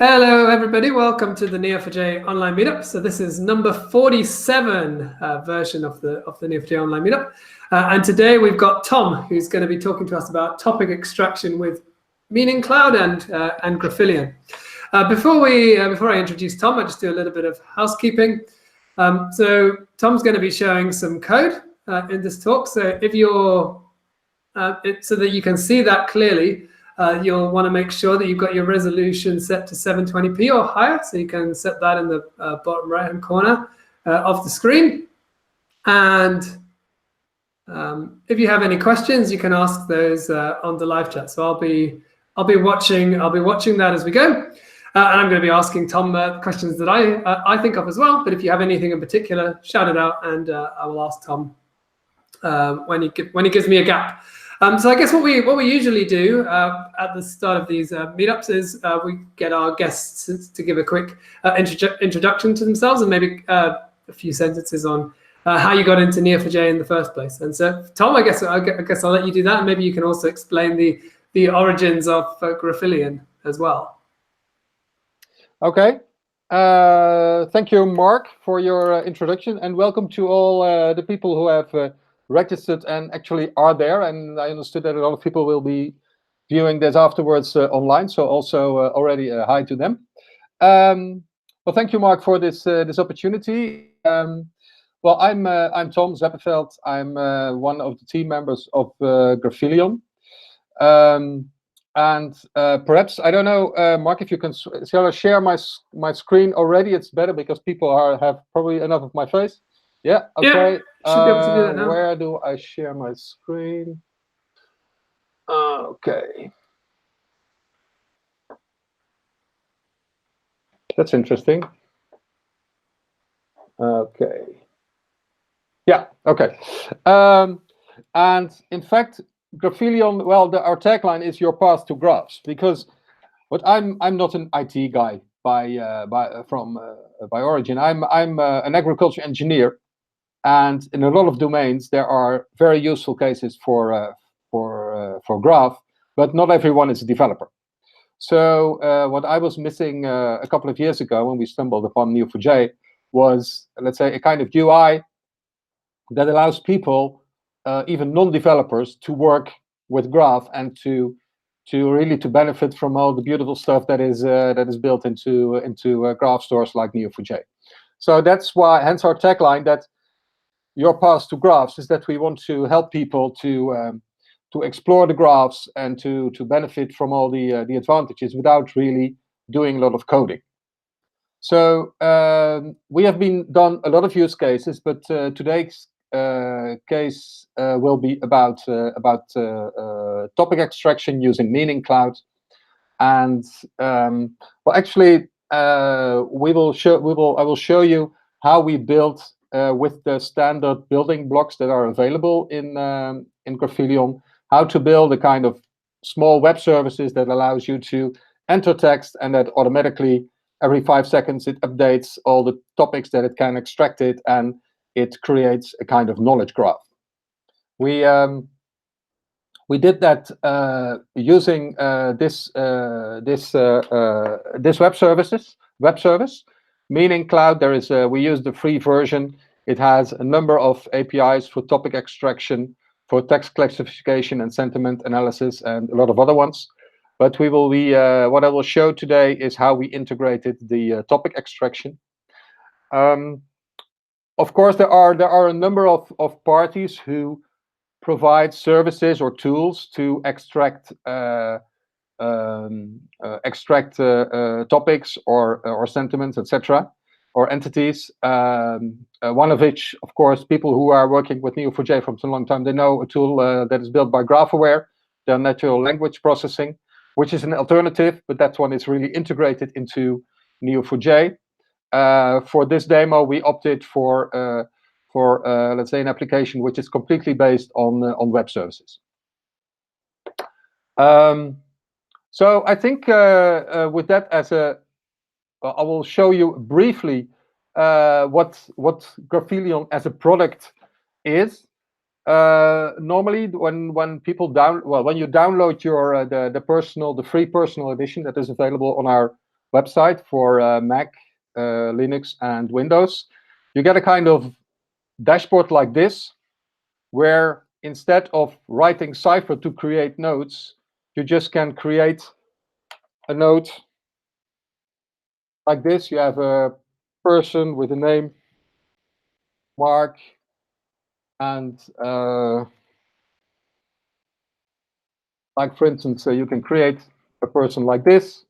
Hello, everybody. Welcome to the Neo4j online meetup. So this is number 47 version of the Neo4j online meetup. And today we've got Tom, who's going to be talking to us about topic extraction with MeaningCloud and Graphileon. Before I introduce Tom, I'll just do a little bit of housekeeping. So Tom's going to be showing some code in this talk. So if you're so that you can see that clearly, you'll want to make sure that you've got your resolution set to 720p or higher. So you can set that in the bottom right-hand corner of the screen. And if you have any questions, you can ask those on the live chat. So I'll be watching that as we go. And I'm going to be asking Tom questions that I think of as well. But if you have anything in particular, shout it out, and I will ask Tom when he gives me a gap. So I guess what we usually do at the start of these meetups is we get our guests to give a quick introduction to themselves and maybe a few sentences on how you got into Neo4j in the first place. And so, Tom, I guess I'll let you do that, and maybe you can also explain the origins of Graphileon as well. Okay. Thank you, Mark, for your introduction, and welcome to all the people who have registered and actually are there. And I understood that a lot of people will be viewing this afterwards online, so also already hi to them. Well, thank you, Mark, for this opportunity. Well, I'm Tom Zeppenfeldt. I'm one of the team members of Graphileon. And perhaps, I don't know, Mark, if you can share my screen already, it's better because people have probably enough of my face. Yeah, okay. Yeah, should be able to do that now. Where do I share my screen? Okay. That's interesting. Okay. Yeah, okay. And in fact, Graphileon, well, our tagline is your path to graphs, because I'm not an IT guy by origin. I'm an agriculture engineer. And in a lot of domains, there are very useful cases for graph, but not everyone is a developer. So what I was missing a couple of years ago when we stumbled upon Neo4j was, let's say, a kind of UI that allows people, even non-developers, to work with graph and to really benefit from all the beautiful stuff that is built into graph stores like Neo4j. So that's why, hence our tagline, that your path to graphs is that we want to help people to explore the graphs and to benefit from all the advantages without really doing a lot of coding. So we have done a lot of use cases, but today's case will be about topic extraction using MeaningCloud, and well, actually, I will show you how we built with the standard building blocks that are available in Graphileon, how to build a kind of small web services that allows you to enter text, and that automatically every 5 seconds it updates all the topics that it can extract it, and it creates a kind of knowledge graph. We did that using this web service. MeaningCloud. We use the free version. It has a number of APIs for topic extraction, for text classification and sentiment analysis, and a lot of other ones. But we will be what I will show today is how we integrated the topic extraction. Of course, there are a number of parties who provide services or tools to extract topics or sentiments, etc., or entities. One of which, of course, people who are working with Neo4j for a long time, they know a tool that is built by Graphileon, their natural language processing, which is an alternative, but that one is really integrated into Neo4j. For this demo, we opted for let's say, an application which is completely based on web services. So I think with that I will show you briefly what Graphileon as a product is. Normally, when you download your the free personal edition that is available on our website for Mac, Linux, and Windows, you get a kind of dashboard like this, where instead of writing cipher to create nodes, you just can create a node like this. You have a person with a name, Mark, and like, for instance, you can create a person like this.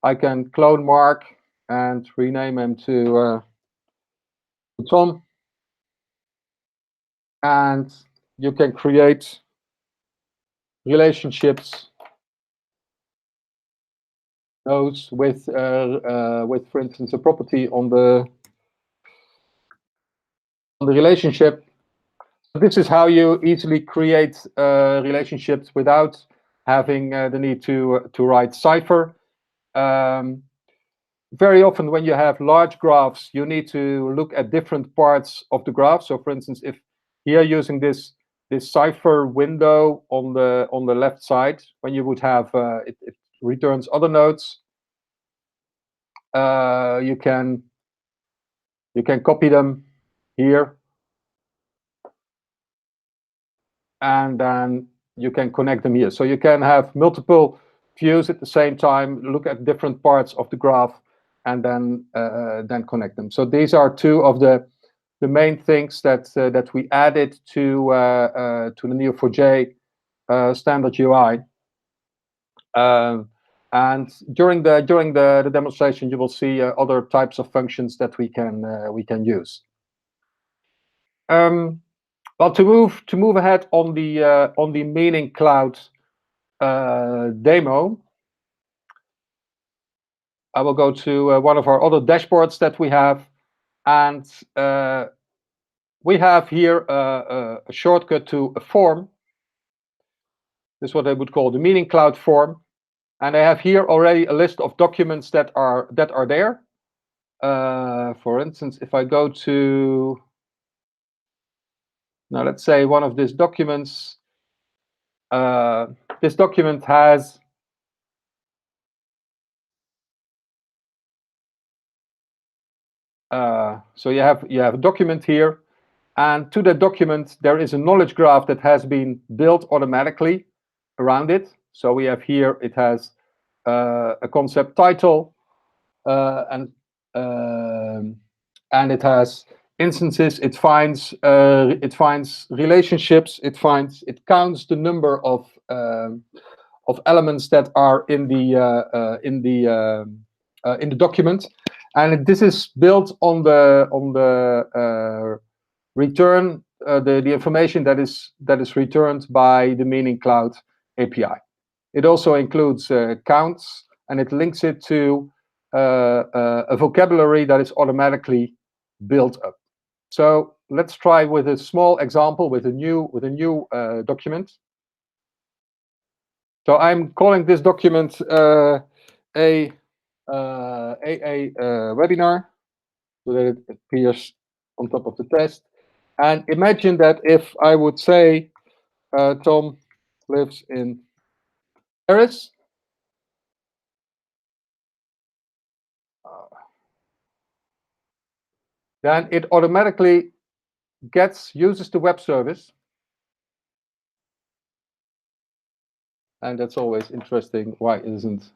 I can clone Mark and rename him to Tom. And you can create relationships nodes with, for instance, a property on the relationship. This is how you easily create relationships without having the need to write cipher. Very often when you have large graphs, you need to look at different parts of the graph. So for instance, if here using this cipher window on the left side, when you would have it returns other nodes, you can copy them here, and then you can connect them here. So you can have multiple views at the same time, look at different parts of the graph, and then connect them. So these are two of the main things that we added to the Neo4j standard UI. And during the demonstration, you will see other types of functions that we can use. Well, to move ahead on the MeaningCloud demo, I will go to one of our other dashboards that we have, and we have here a shortcut to a form. This is what I would call the MeaningCloud form, and I have here already a list of documents that are there. For instance, if I go to, now let's say one of these documents, this document has so you have a document here, and to that document there is a knowledge graph that has been built automatically around it. So we have here, it has a concept title, and it has instances. It finds relationships. It counts the number of elements that are in the document, and this is built on the return the information that is returned by the MeaningCloud API. It also includes counts, and it links it to a vocabulary that is automatically built up. So let's try with a small example with a new document. So I'm calling this document a webinar, so that it appears on top of the test. And imagine that if I would say Tom lives in Paris, then it automatically uses the web service. And that's always interesting. Why isn't?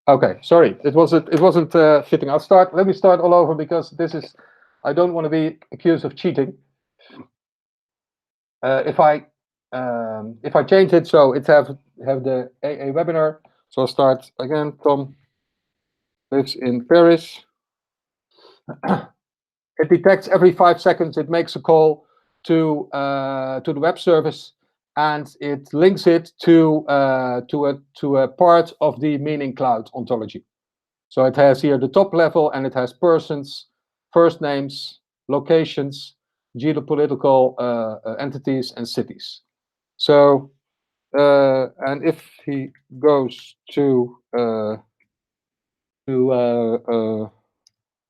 Okay, sorry, it wasn't fitting. Let me start all over, because this is, I don't want to be accused of cheating. If I change it so it have the AA webinar, so I'll start again. Tom lives in Paris. It detects every 5 seconds. It makes a call to the web service, and it links it to a part of the MeaningCloud ontology. So it has here the top level, and it has persons, first names, locations, geopolitical entities and cities. So, and if he goes to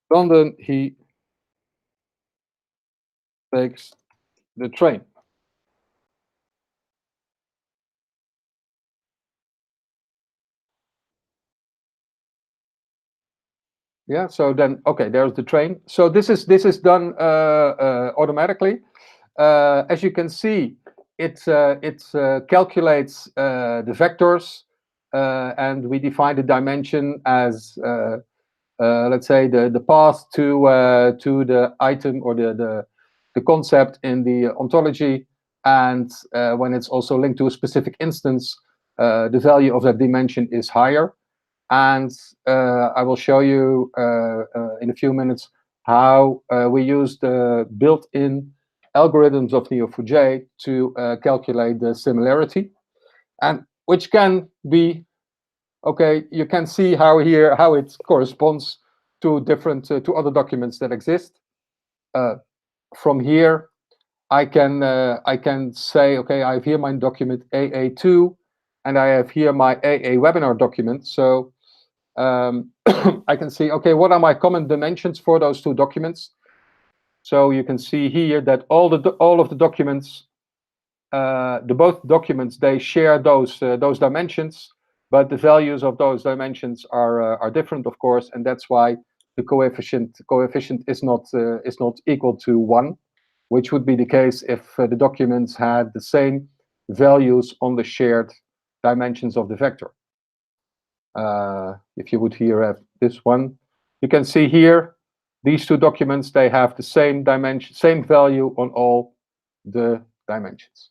London, he takes the train. Yeah, so then, okay, there's the train. So this is done automatically. As you can see, it calculates the vectors, and we define the dimension as let's say the path to the item or the concept in the ontology, and when it's also linked to a specific instance, the value of that dimension is higher. And I will show you in a few minutes how we use the built-in algorithms of Neo4j to calculate the similarity, and which can be, okay, you can see how it corresponds to different to other documents that exist. From here, I can say, okay, I have here my document AA2, and I have here my AA webinar document. So I can see, okay, what are my common dimensions for those two documents? So you can see here that all of the documents, both documents, they share those dimensions, but the values of those dimensions are different, of course, and that's why the coefficient is not equal to 1, which would be the case if the documents had the same values on the shared dimensions of the vector. If you would here have this one, you can see here these two documents, they have the same dimension, same value on all the dimensions.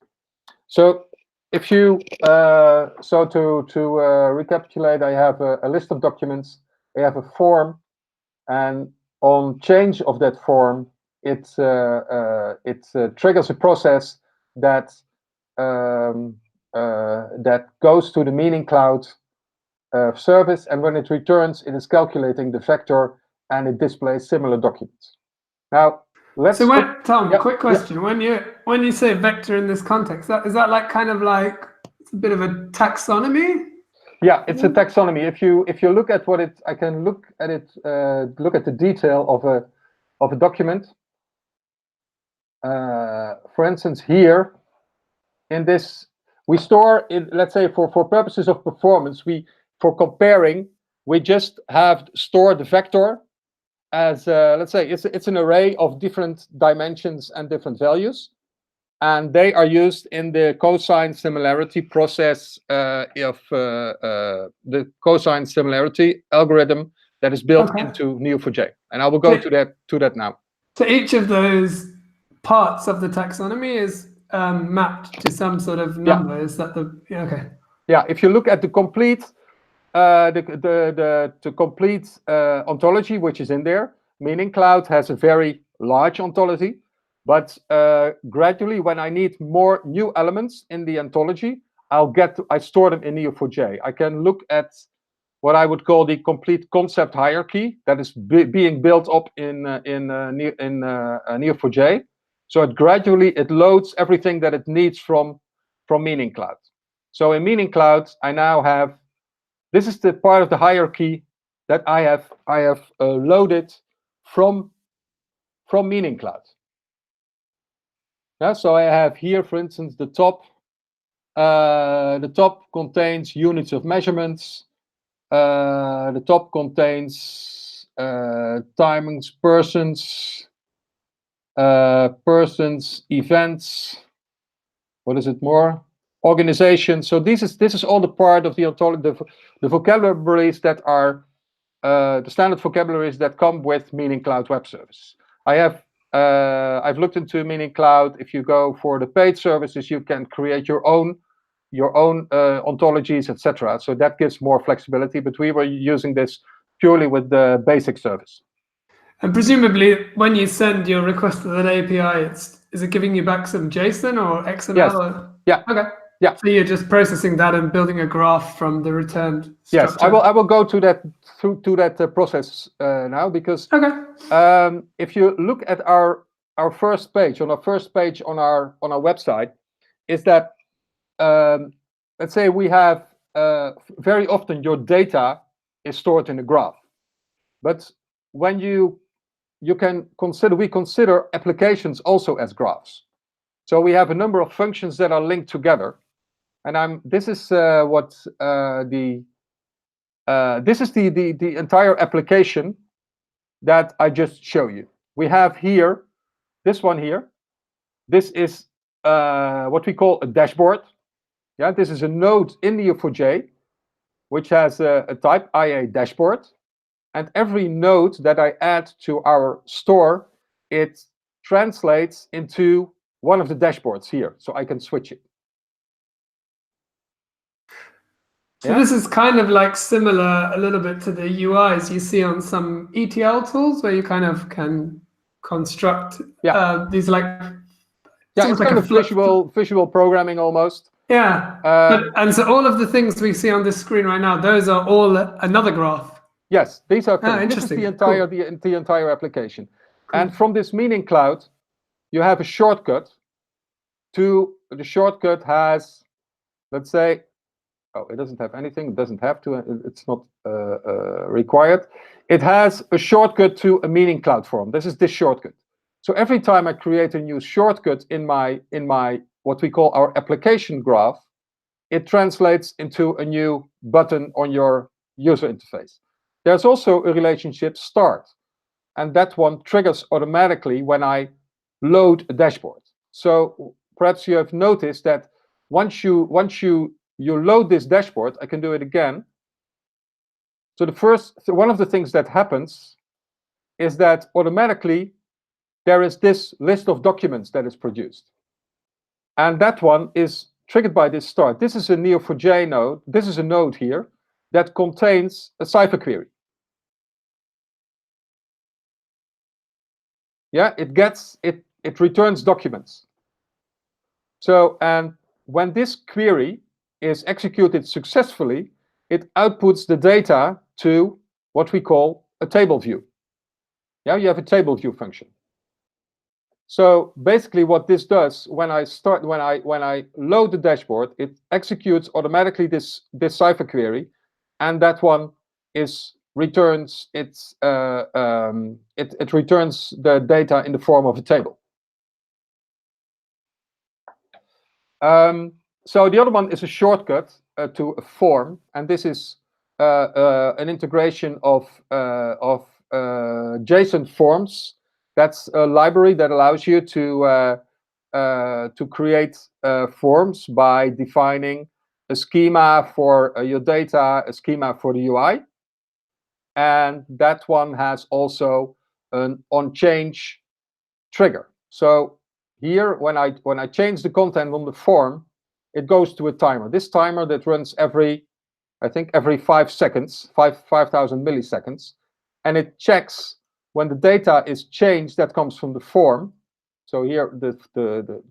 So if you so to recapitulate, I have a list of documents. I have a form, and on change of that form, it triggers a process that that goes to the MeaningCloud service, and when it returns, it is calculating the vector and it displays similar documents. Now, let's. So Tom, yeah, quick question: yeah. when you say vector in this context, is that like kind of like it's a bit of a taxonomy? Yeah, it's a taxonomy. If you look at what it, I can look at it. Look at the detail of a document. For instance, here in this, we store it. Let's say for purposes of performance, for comparing, we just have stored the vector as let's say it's an array of different dimensions and different values, and they are used in the cosine similarity process of the cosine similarity algorithm that is built into Neo4j, and I will go to that now. So each of those parts of the taxonomy is mapped to some sort of number. Is that the okay? Yeah, if you look at the complete the complete ontology, which is in there, MeaningCloud has a very large ontology, but gradually, when I need more new elements in the ontology, I store them in Neo4j. I can look at what I would call the complete concept hierarchy that is being built up in Neo4j. So it gradually loads everything that it needs from MeaningCloud. So in MeaningCloud, I now have, this is the part of the hierarchy that I have loaded from MeaningCloud. Yeah, so I have here, for instance, the top. The top contains units of measurements. The top contains timings, persons, events. What is it more? Organization. So this is all the part of the vocabularies that are the standard vocabularies that come with MeaningCloud Web Service. I've looked into MeaningCloud. If you go for the paid services, you can create your own ontologies, etc. So that gives more flexibility. But we were using this purely with the basic service. And presumably, when you send your request to that API, is it giving you back some JSON or XML? Yes. Or? Yeah. Okay. Yeah. So you're just processing that and building a graph from the returned structure. Yes, I will go to that process now, because if you look at our our first page on our website is that let's say we have very often your data is stored in a graph, but when we consider applications also as graphs. So we have a number of functions that are linked together, and this is the entire application that I just show you. We have here this one here. This is what we call a dashboard. Yeah, this is a node in Neo4j, which has a type IA dashboard. And every node that I add to our store, it translates into one of the dashboards here, so I can switch it. So this is kind of like similar a little bit to the UIs you see on some ETL tools, where you kind of can construct these like it's kind of visual programming almost. Yeah, and so all of the things we see on this screen right now, those are all another graph. Yes, these are interesting. This is the entire application. Cool. And from this MeaningCloud, you have a shortcut. The shortcut has, let's say, it doesn't have anything. It doesn't have to. It's not required. It has a shortcut to a MeaningCloud form. This is this shortcut. So every time I create a new shortcut in my what we call our application graph, it translates into a new button on your user interface. There's also a relationship start, and that one triggers automatically when I load a dashboard. So perhaps you have noticed that once you load this dashboard, I can do it again. So one of the things that happens is that automatically there is this list of documents that is produced. And that one is triggered by this start. This is a Neo4j node. This is a node here that contains a cipher query. Yeah, it returns documents. So, and when this query is executed successfully, it outputs the data to what we call a table view. Yeah, you have a table view function. So basically what this does, when I load the dashboard, it executes automatically this cipher query, and that one returns it returns the data in the form of a table. So the other one is a shortcut to a form, and this is an integration of JSON forms. That's a library that allows you to create forms by defining a schema for your data, a schema for the UI, and that one has also an on-change trigger. So here, when I change the content on the form, it goes to a timer. This timer that runs every 5 seconds, 5,000 milliseconds, and it checks when the data is changed that comes from the form. So here the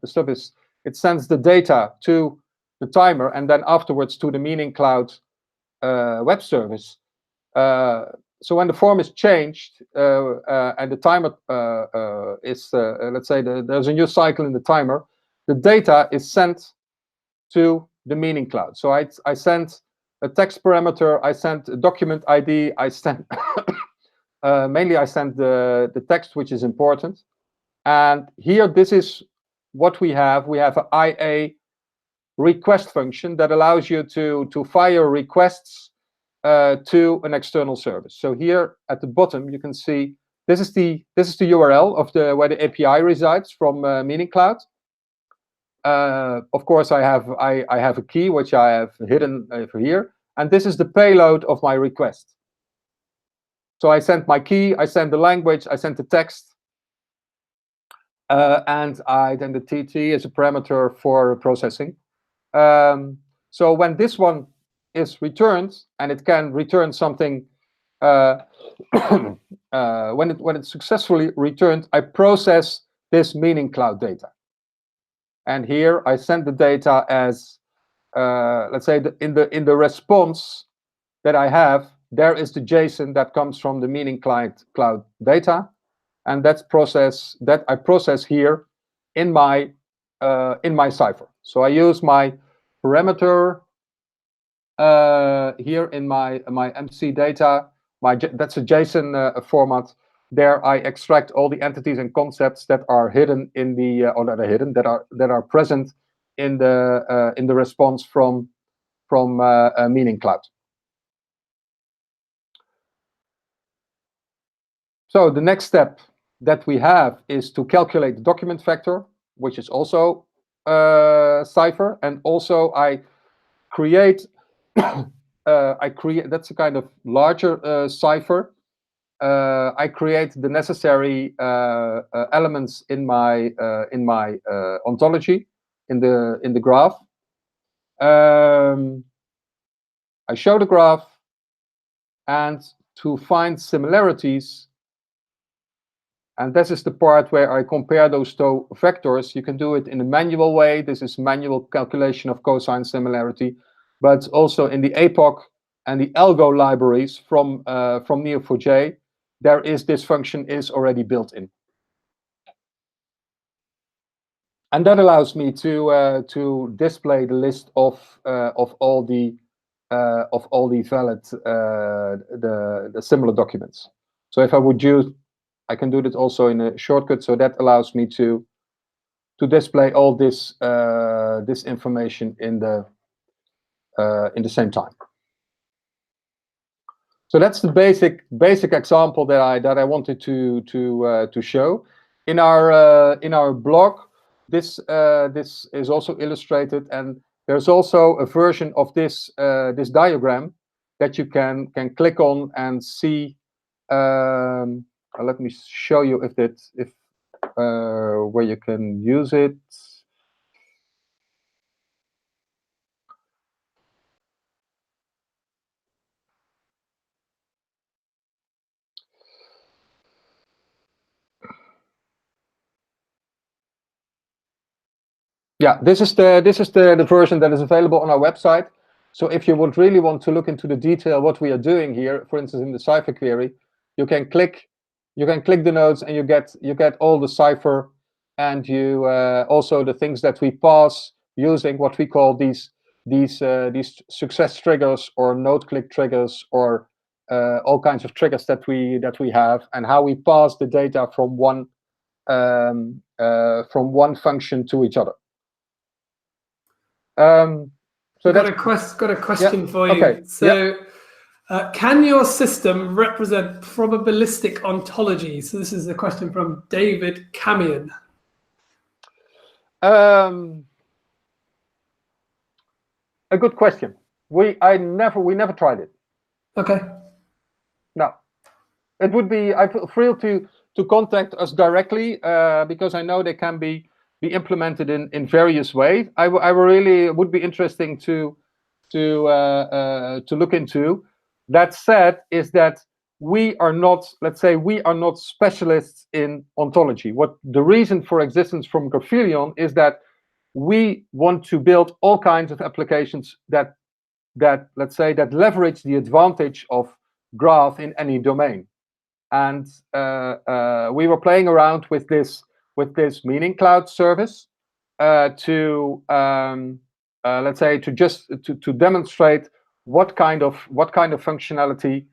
stuff is, it sends the data to the timer and then afterwards to the MeaningCloud web service. So when the form is changed and the timer is, let's say there's a new cycle in the timer, the data is sent to the MeaningCloud. So I sent a text parameter, I sent a document ID, I sent mainly I sent the text, which is important. And here, this is what we have. We have an IA request function that allows you to fire requests to an external service. So here at the bottom, you can see this is the URL of where the API resides from MeaningCloud. Of course, I have a key which I have hidden over here, and this is the payload of my request. So I sent my key, I sent the language, I sent the text, and then the TT is a parameter for processing. So when this one is returned, and it can return something, when it's successfully returned, I process this MeaningCloud data. And here I send the data as, let's say, in the response that I have, there is the JSON that comes from the MeaningCloud data, and that's that I process here in my cipher. So I use my parameter here in my MC data. That's a JSON format. There I extract all the entities and concepts that are hidden in the or that are present in the response from MeaningCloud. So the next step that we have is to calculate the document vector, which is also cipher, and also I create that's a kind of larger cipher. I create the necessary elements in my ontology in the graph. I show the graph, and to find similarities, and this is the part where I compare those two vectors. You can do it in a manual way. This is manual calculation of cosine similarity, but also in the APOC and the algo libraries from Neo4j, there is this function is already built in, and that allows me to display the list of all the valid the similar documents. So if I would use, I can do that also in a shortcut. So that allows me to display all this this information in the same time. So that's the basic example that I wanted to show. In our blog, this is also illustrated, and there's also a version of this this diagram that you can click on and see. Let me show you where you can use it. Yeah, this is the version that is available on our website. So if you would really want to look into the detail what we are doing here, for instance, in the cipher query, you can click the nodes, and you get all the cipher, and you also the things that we pass using what we call these success triggers or node click triggers, or all kinds of triggers that we have, and how we pass the data from one function to each other. So got a question for you. Okay. So, can your system represent probabilistic ontology? So this is a question from David Camion. A good question. We never tried it. Okay. No, it would be. I feel free to contact us directly because I know they can be implemented in various ways. I really would be interesting to look into. That said, is that we are not, let's say, we are not specialists in ontology. What the reason for existence from Graphileon is that we want to build all kinds of applications that let's say that leverage the advantage of graph in any domain. And we were playing around with this MeaningCloud service to let's say to demonstrate what kind of functionality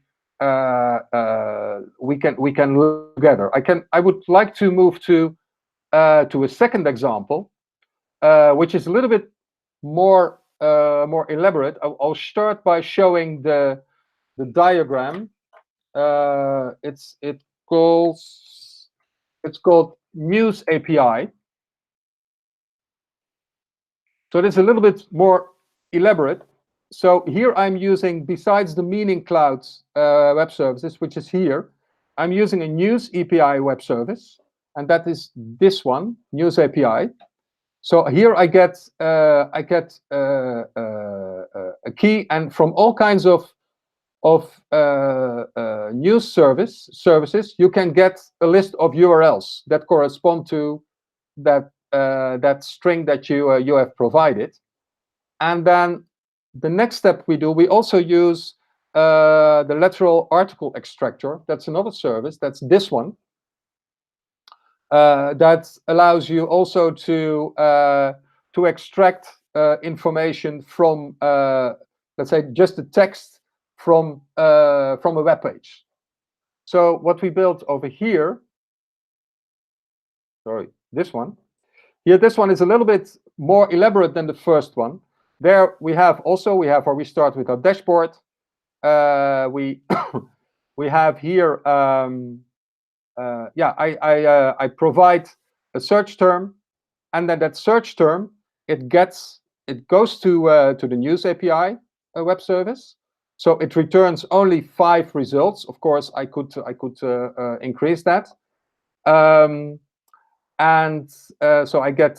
we can look together. I would like to move to a second example, which is a little bit more elaborate. I'll start by showing the diagram. It's called Muse API. So it's a little bit more elaborate. So here I'm using, besides the MeaningCloud web services, which is here, I'm using a News API web service, and that is this one, News API. So here I get a key, and from all kinds of news services, you can get a list of URLs that correspond to that string that you have provided. And then the next step we also use the lateral article extractor. That's another service. That's this one. that allows you also to extract information from, let's say, just the text from a web page. So what we built over here, sorry, this one. Here, this one is a little bit more elaborate than the first one. There we have where we start with our dashboard. We we have here, I provide a search term, and then that search term it goes to the News API web service. So it returns only 5 results. Of course, I could increase that. So I get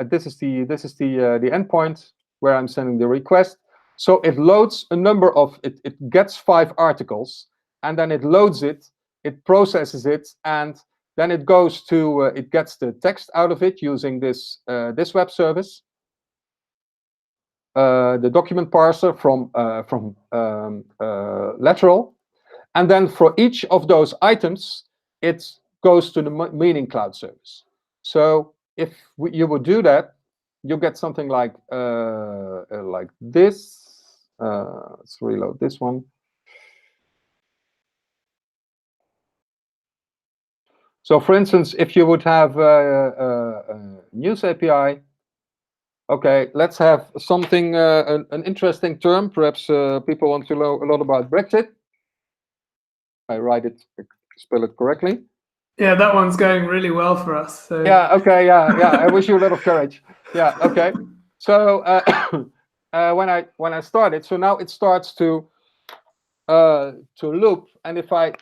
this is the endpoint where I'm sending the request. So it loads a number of it gets 5 articles, and then it loads it, it processes it, and then it goes to it gets the text out of it using this this web service, the document parser from Lateral, and then for each of those items it goes to the MeaningCloud service. So if you would do that, you get something like this. Let's reload this one. So, for instance, if you would have a News API, okay, let's have something an interesting term. Perhaps people want to know a lot about Brexit. I spell it correctly. Yeah, that one's going really well for us. So. Yeah. Okay. Yeah. I wish you a lot of courage. Yeah. Okay. So when I started, so now it starts to loop, and if I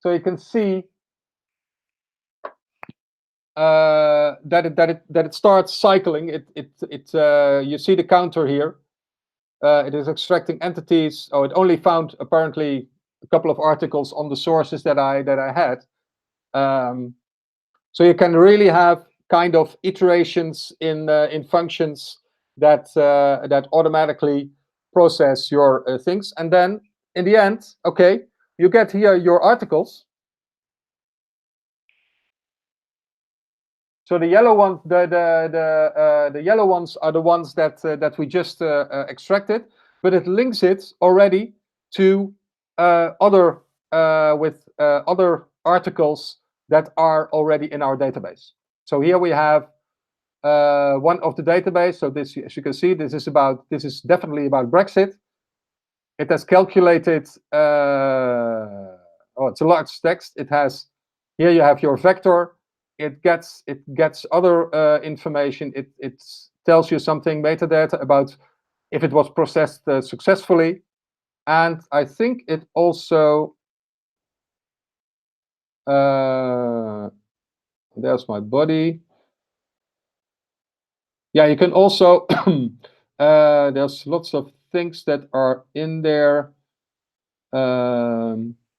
so you can see that it starts cycling. You see the counter here. It is extracting entities. Oh, it only found apparently a couple of articles on the sources that I had. So you can really have kind of iterations in functions that automatically process your things, and then in the end, okay, you get here your articles. So the yellow one, the yellow ones are the ones that we just extracted, but it links it already to other articles that are already in our database. So here we have one of the database. So this, as you can see, this is definitely about Brexit. It has calculated. Oh, it's a large text. It has here you have your vector. It gets other information. It tells you something metadata about if it was processed successfully, and I think it also there's my body. Yeah, you can also there's lots of things that are in there.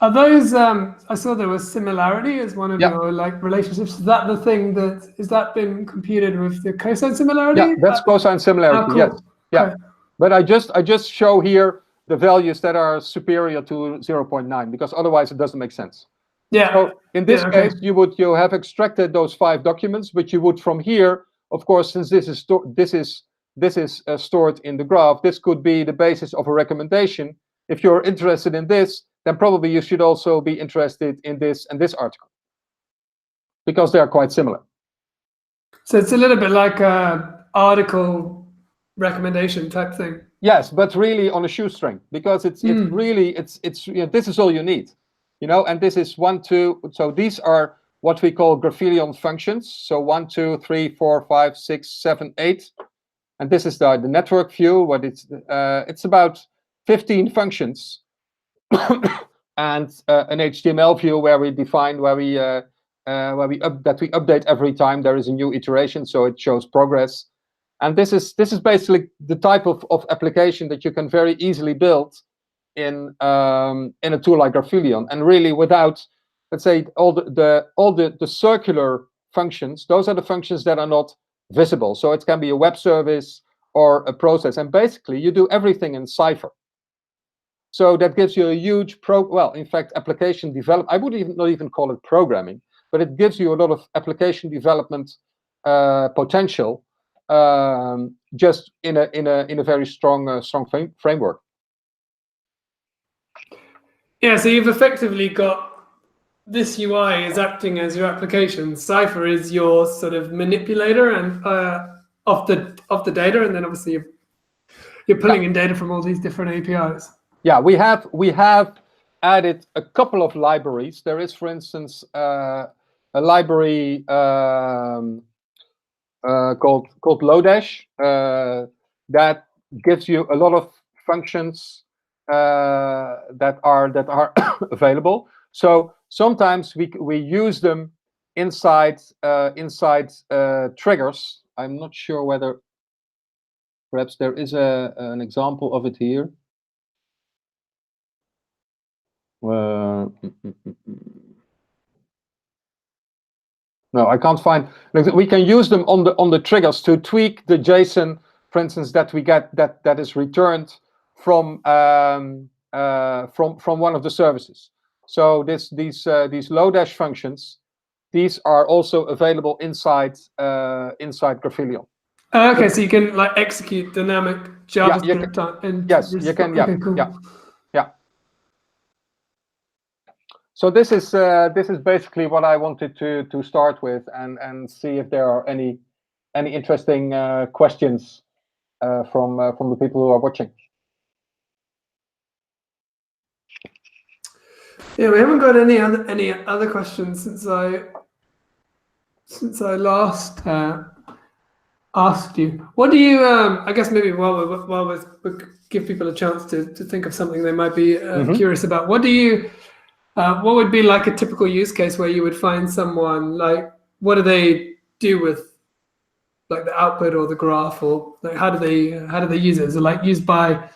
Are those? I saw there was similarity as one of your like relationships. Is that the thing that been computed with the cosine similarity? Yeah, that's cosine similarity. Cool. Yes. Yeah. Okay. But I just show here the values that are superior to 0.9 because otherwise it doesn't make sense. Yeah. So in this case, you have extracted those 5 documents, but you would from here, of course, since this is stored in the graph, this could be the basis of a recommendation. If you're interested in this, then probably you should also be interested in this and this article because they are quite similar. So it's a little bit like a article recommendation type thing. Yes, but really on a shoestring because it's really this is all you need, and this is 1, 2. So these are what we call Graphileon functions. So 1, 2, 3, 4, 5, 6, 7, 8, and this is the network view. What it's about 15 functions. And an HTML view where we define that we update every time there is a new iteration, so it shows progress. And this is basically the type of application that you can very easily build in a tool like Graphileon, and really without, let's say, all the circular functions. Those are the functions that are not visible. So it can be a web service or a process, and basically you do everything in Cypher. So that gives you a huge in fact, application development. I would not even call it programming. but it gives you a lot of application development potential, just in a very strong framework. Yeah, so you've effectively got this UI is acting as your application. Cypher is your sort of manipulator and of the data, and then obviously you're pulling in data from all these different APIs. Yeah, we have added a couple of libraries. There is, for instance, a library called Lodash that gives you a lot of functions that are available. So sometimes we use them inside triggers. I'm not sure whether perhaps there is an example of it here. No, I can't find. We can use them on the triggers to tweak the JSON, for instance, that we get that is returned from one of the services. So these Lodash functions, these are also available inside Graphileon. Okay, so you can like execute dynamic JavaScript. Yes, you can. Yeah, okay, cool. yeah. So this is basically what I wanted to start with, and see if there are any interesting questions from the people who are watching. Yeah, we haven't got any other questions since I last asked you. What do you? I guess maybe while we give people a chance to think of something they might be curious about. What do you? What would be like a typical use case where you would find someone, like, what do they do with like the output or the graph, or like how do they use it? Is it like used by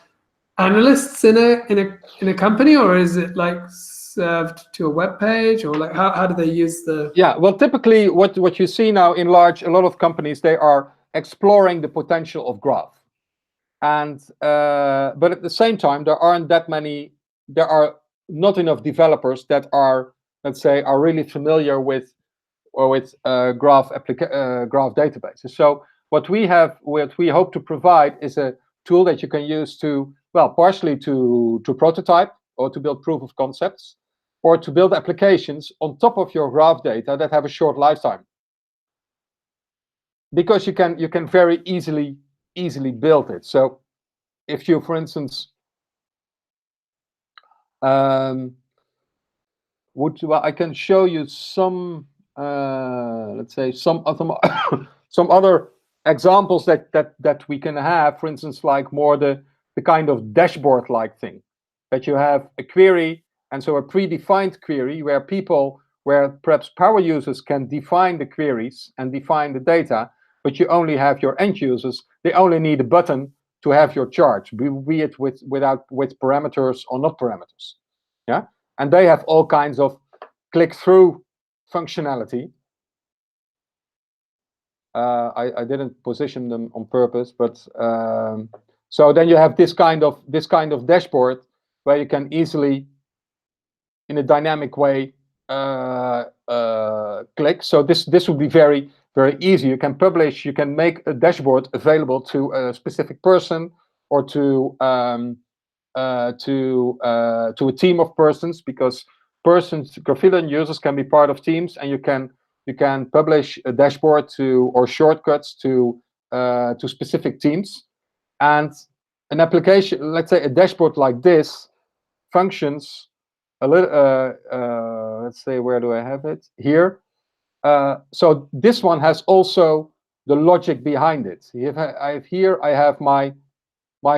analysts in a company, or is it like served to a web page, or like how do they use the? Yeah, well, typically what you see now in a lot of companies, they are exploring the potential of graph, and but at the same time there are not enough developers that are, let's say, are really familiar with graph databases. So what we hope to provide is a tool that you can use to, well, partially to prototype or to build proof of concepts, or to build applications on top of your graph data that have a short lifetime. Because you can very easily build it. So if you, for instance, I can show you some, let's say, some other examples that we can have. For instance, like more the kind of dashboard-like thing, that you have a query, and so a predefined query where perhaps power users can define the queries and define the data, but you only have your end users. They only need a button to have your chart, be it with parameters or not parameters. Yeah. And they have all kinds of click-through functionality. I didn't position them on purpose, but so then you have this kind of dashboard where you can easily, in a dynamic way, click. So this would be very easy. You can publish. You can make a dashboard available to a specific person, or to a team of persons, because Graphileon users can be part of teams, and you can publish a dashboard or shortcuts to specific teams. And an application, let's say a dashboard like this, functions a little. Let's say, where do I have it? Here. So this one has also the logic behind it. I have my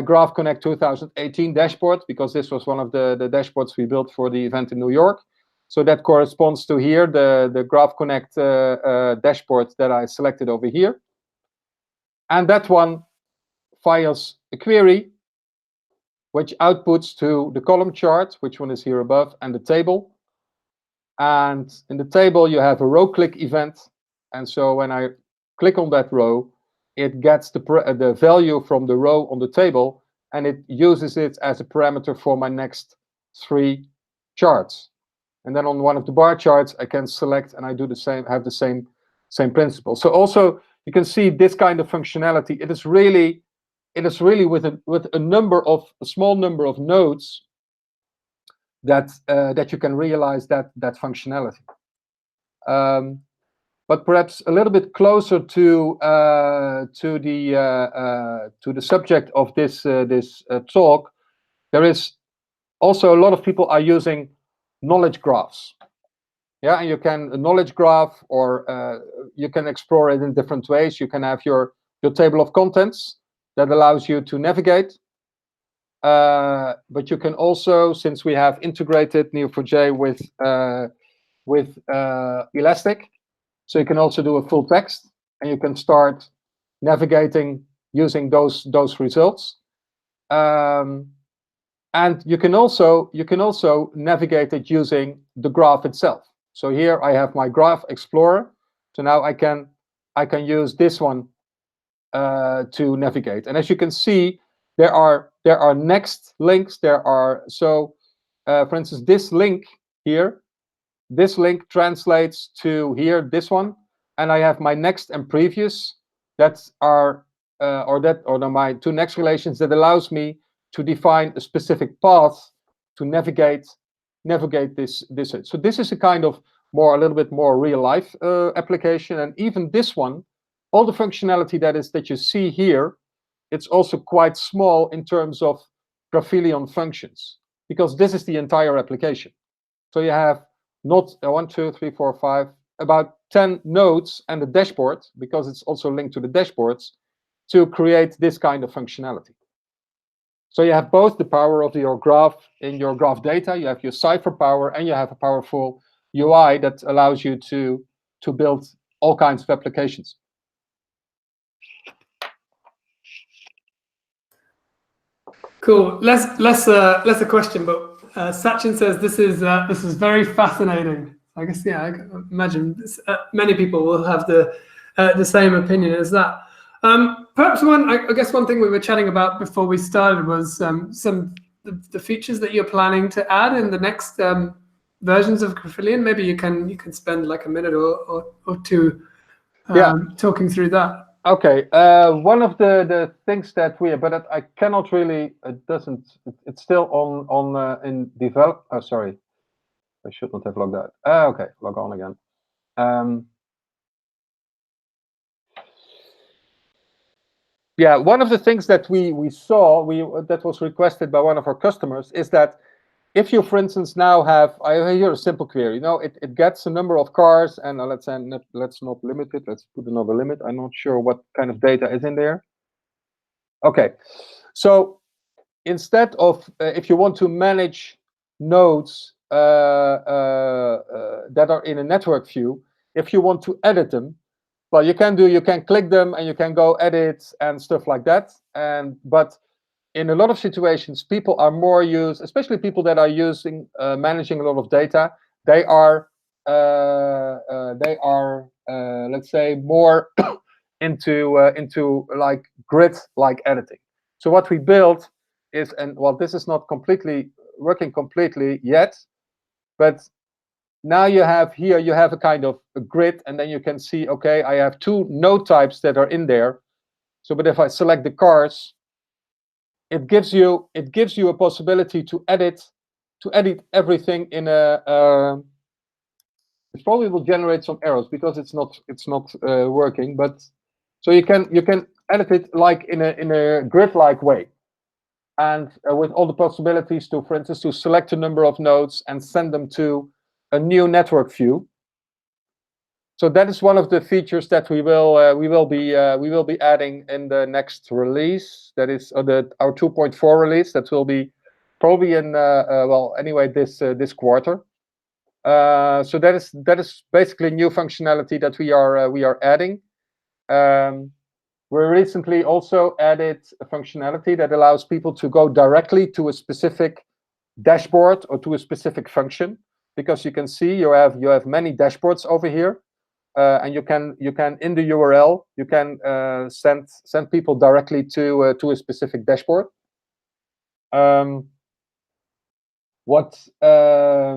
Graph Connect 2018 dashboard, because this was one of the dashboards we built for the event in New York. So that corresponds to here, the Graph Connect dashboard that I selected over here. And that one fires a query, which outputs to the column chart, which one is here above, and the table. And in the table, you have a row click event. And so when I click on that row, it gets the value from the row on the table, and it uses it as a parameter for my next 3 charts. and then on one of the bar charts I can select, and I do the same, have the same principle. So also you can see this kind of functionality. It is really with a small number of nodes that you can realize that functionality. But perhaps a little bit closer to the subject of this talk, there is also a lot of people are using knowledge graphs. Yeah, and you can a knowledge graph, or you can explore it in different ways. You can have your table of contents that allows you to navigate. But you can also, since we have integrated Neo4j with Elastic, so you can also do a full text, and you can start navigating using those results. And you can also navigate it using the graph itself. So here I have my Graph Explorer. So now I can use this one to navigate. And as you can see, there are next links. There are for instance, this link here. This link translates to here, this one, and I have my next and previous that are my two next relations that allows me to define a specific path to navigate this. So this is a kind of a little bit more real life application, and even this one, all the functionality that you see here, it's also quite small in terms of Graphileon functions, because this is the entire application. So you have not 1, 2, 3, 4, 5, about 10 nodes and a dashboard, because it's also linked to the dashboards, to create this kind of functionality. So you have both the power of your graph in your graph data, you have your Cypher power, and you have a powerful UI that allows you to build all kinds of applications. Cool. Less a question, but Sachin says this is very fascinating. I guess, yeah, I imagine many people will have the same opinion as that. Perhaps I guess one thing we were chatting about before we started was the features that you're planning to add in the next versions of Graphileon. Maybe you can spend like a minute or two talking through that. Okay, one of the things that but I cannot really, it's still on in develop. Oh, sorry, I should not have logged out. Okay, log on again. Yeah, one of the things that we saw that was requested by one of our customers is that if you, for instance, now have, here a simple query, it gets a number of cars, and let's not limit it, let's put another limit. I'm not sure what kind of data is in there. Okay, so instead of, if you want to manage nodes that are in a network view, if you want to edit them, well, you can click them and you can go edit and stuff like that. But in a lot of situations, people are more especially people that are using managing a lot of data. They are let's say more into like grid-like editing. So what we built is, and well, this is not working completely yet, but now you have a kind of a grid, and then you can see, okay, I have two node types that are in there. So, but if I select the cars, it gives you a possibility to edit everything in a. It probably will generate some errors because it's not working. But so you can edit it like in a grid-like way, and with all the possibilities to, for instance, to select a number of nodes and send them to a new network view. So that is one of the features that we will be adding in the next release. That is our 2.4 release. That will be probably in well, anyway, this quarter. So that is basically new functionality that we are adding. We recently also added a functionality that allows people to go directly to a specific dashboard or to a specific function, because you can see you have many dashboards over here. And you can in the URL you can send people directly to a specific dashboard. yeah,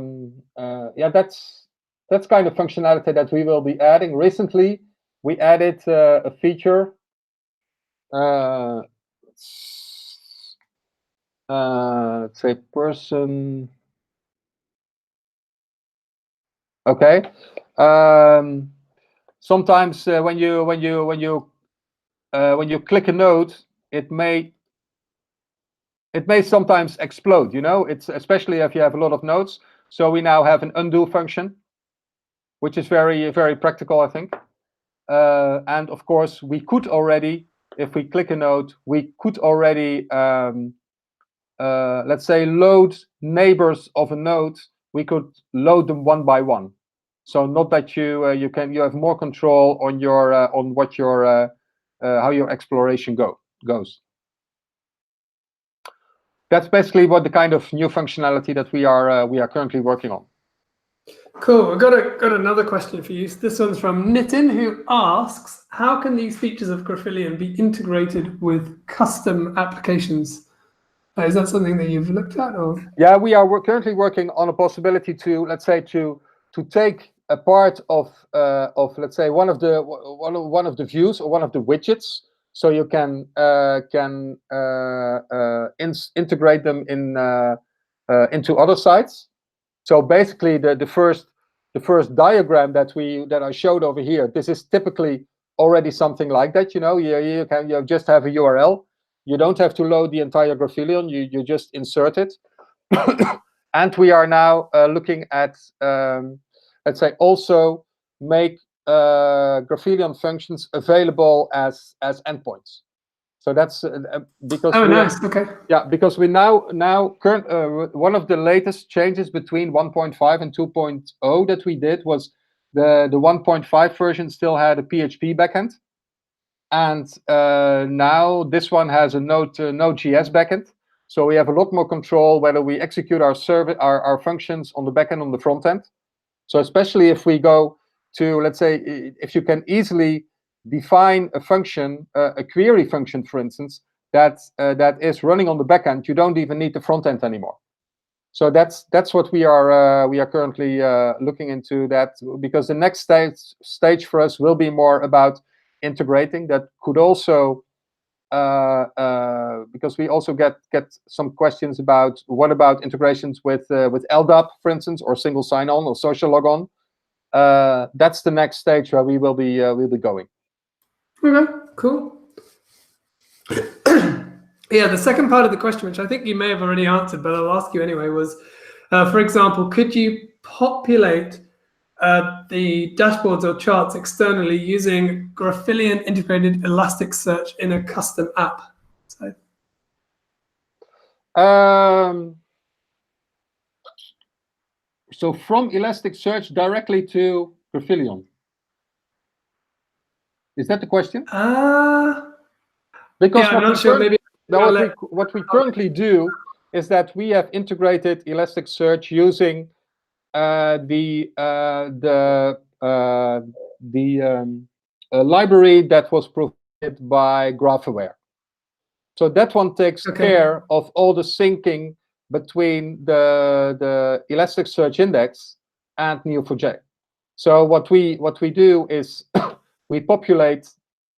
that's kind of functionality that we will be adding. Recently, we added a feature. Let's say person. Okay. Sometimes when you click a node, it may sometimes explode. You know, it's especially if you have a lot of nodes. So we now have an undo function, which is very practical, I think. And of course, we could already, if we click a node, we could already let's say load neighbors of a node. We could load them one by one. So not that you have more control on your on what your how your exploration goes. That's basically what the kind of new functionality that we are currently working on. Cool. I've got another question for you. This one's from Nitin, who asks, how can these features of Graphileon be integrated with custom applications? Is that something that you've looked at, or? Yeah, we are currently working on a possibility to, let's say, to take a part of let's say one of the views or one of the widgets, so you can integrate them into other sites. So basically, the first diagram that I showed over here, this is typically already something like that. You know, you just have a URL. You don't have to load the entire Graphileon. You just insert it. And we are now looking at let's say also make Graphileon functions available as endpoints. So that's because nice. Okay. Yeah, because we now current one of the latest changes between 1.5 and 2.0 that we did was the 1.5 version still had a PHP backend, and now this one has a Node.js backend. So we have a lot more control whether we execute our functions on the backend, on the front end. So especially if we go to, let's say, if you can easily define a function, a query function, for instance, that is running on the backend, you don't even need the front end anymore. So that's what we are currently looking into, that, because the next stage for us will be more about integrating. That could also because we also get some questions about what about integrations with LDAP, for instance, or single sign-on or social logon. That's the next stage where we will be going. Okay, cool. Yeah, the second part of the question, which I think you may have already answered, but I'll ask you anyway, was, for example, could you populate the dashboards or charts externally using Graphileon integrated Elasticsearch in a custom app? So from Elasticsearch directly to Graphileon. Is that the question? Because yeah, I'm not sure. Maybe what we currently do is that we have integrated Elasticsearch using the library that was provided by Graphileon. So that one takes care of all the syncing between the Elasticsearch index and Neo4j. So what we do is we populate,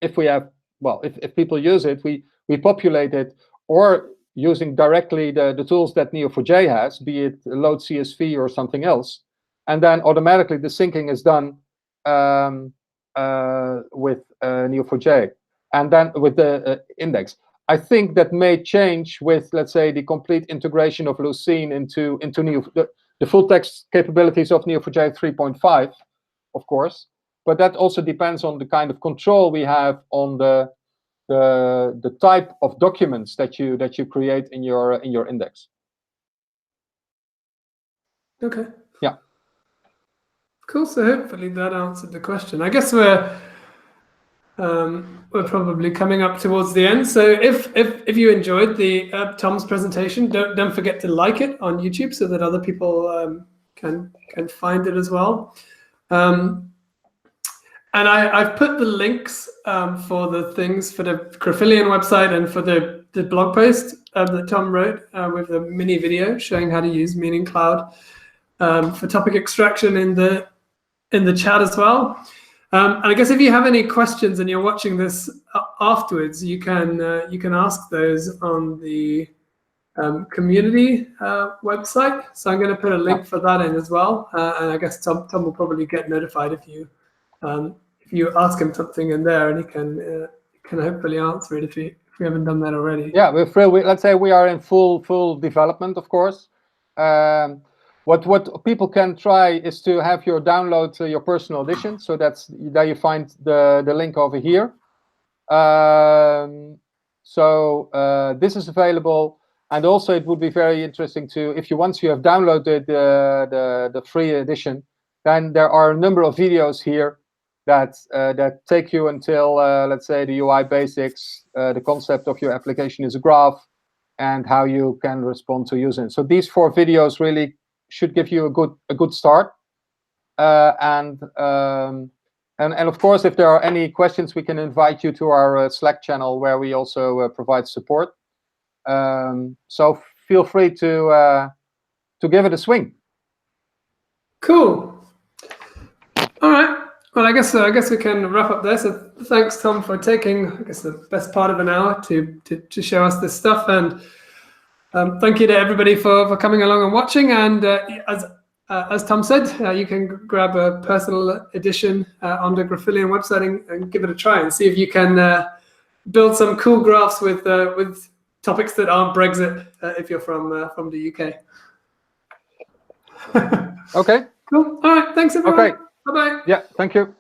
if we have, well, if people use it, we populate it, or using directly the tools that Neo4j has, be it load CSV or something else, and then automatically the syncing is done with Neo4j, and then with the index. I think that may change with, let's say, the complete integration of Lucene into the full text capabilities of Neo4j 3.5, of course. But that also depends on the kind of control we have on the type of documents that you create in your index. Okay. Yeah. Cool. So hopefully that answered the question. I guess we're probably coming up towards the end. So if you enjoyed the Tom's presentation, don't forget to like it on YouTube so that other people can find it as well. And I've put the links for the things for the Graphileon website and for the the blog post that Tom wrote with a mini video showing how to use MeaningCloud for topic extraction in the chat as well. And I guess if you have any questions and you're watching this afterwards, you can ask those on the community website. So I'm going to put a link for that in as well. And I guess Tom will probably get notified if you ask him something in there, and he can hopefully answer it if we haven't done that already. Yeah, let's say we are in full development, of course. What people can try is to have your download your personal edition. So there you find the link over here. This is available, and also it would be very interesting to, if once you have downloaded the free edition, then there are a number of videos here that take you until let's say the UI basics, the concept of your application is a graph, and how you can respond to using it. So these 4 videos really should give you a good start. And of course, if there are any questions, we can invite you to our Slack channel, where we also provide support. So feel free to give it a swing. Cool. All right. Well, I guess we can wrap up there. So thanks, Tom, for taking, I guess, the best part of an hour to show us this stuff, and thank you to everybody for coming along and watching. And as Tom said, you can grab a personal edition on the Graphileon website and give it a try and see if you can build some cool graphs with topics that aren't Brexit if you're from the UK. Okay. Cool. All right. Thanks, everyone. Okay. Bye-bye. Yeah, thank you.